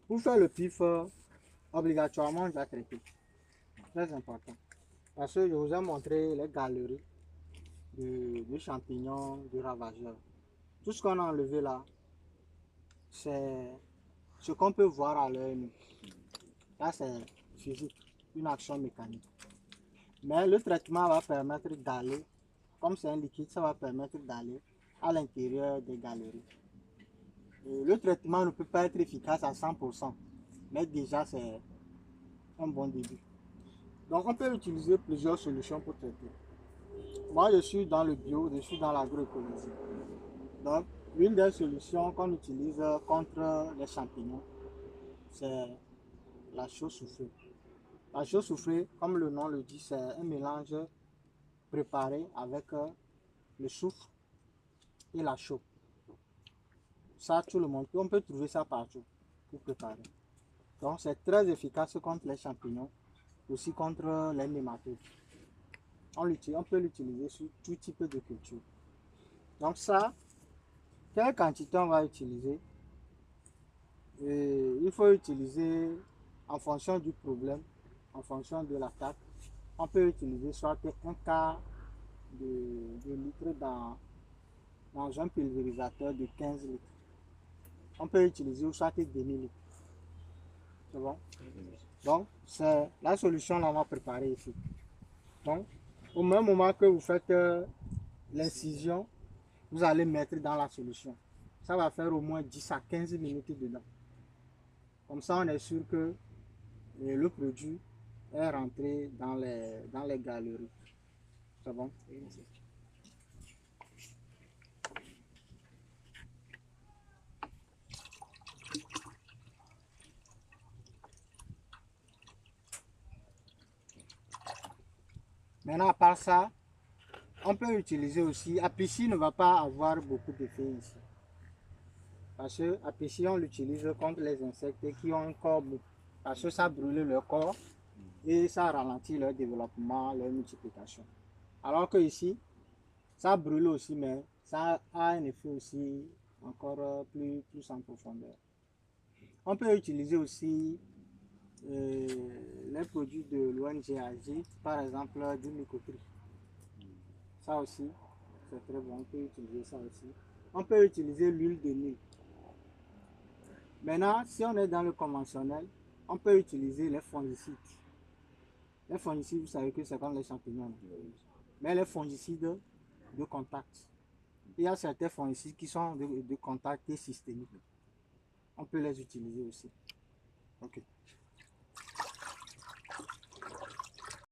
Pour faire le pif, obligatoirement, on doit traiter. Très important. Parce que je vous ai montré les galeries de champignons, de ravageurs. Tout ce qu'on a enlevé là, c'est ce qu'on peut voir à l'œil nu. Là, c'est physique, une action mécanique. Mais le traitement va permettre d'aller, comme c'est un liquide, ça va permettre d'aller à l'intérieur des galeries. Et le traitement ne peut pas être efficace à 100%, mais déjà c'est un bon début. Donc on peut utiliser plusieurs solutions pour traiter. Moi je suis dans le bio, je suis dans l'agroécologie. Donc l'une des solutions qu'on utilise contre les champignons, c'est la chaux soufrée. La chaux soufrée, comme le nom le dit, c'est un mélange préparé avec le soufre et la chaux. Ça, tout le monde, on peut trouver ça partout pour préparer. Donc, c'est très efficace contre les champignons, aussi contre les nématodes. On peut l'utiliser sur tout type de culture. Donc, ça, quelle quantité on va utiliser? Et il faut utiliser en fonction du problème, en fonction de l'attaque. On peut utiliser soit un quart de litre dans un pulvérisateur de 15 litres. On peut utiliser soit demi-litre. C'est bon? Donc, c'est la solution qu'on va préparer ici. Donc, au même moment que vous faites l'incision, vous allez mettre dans la solution. Ça va faire au moins 10 à 15 minutes dedans. Comme ça, on est sûr que le produit est rentré dans les galeries. C'est bon? Maintenant, à part ça, on peut utiliser aussi, Apichy ne va pas avoir beaucoup d'effet ici. Parce que Apichy, on l'utilise contre les insectes qui ont un corps mou. Parce que ça brûle leur corps et ça ralentit leur développement, leur multiplication. Alors que ici, ça brûle aussi, mais ça a un effet aussi encore plus en profondeur. On peut utiliser aussi les produits de l'ONG Agit, par exemple du mycoterie. Ça aussi, c'est très bon, on peut utiliser ça aussi. On peut utiliser l'huile de mil. Maintenant, si on est dans le conventionnel, on peut utiliser les fongicides. Les fongicides, vous savez que c'est comme les champignons. Mais les fongicides de contact. Il y a certains fongicides qui sont de contact et systémiques. On peut les utiliser aussi. Ok.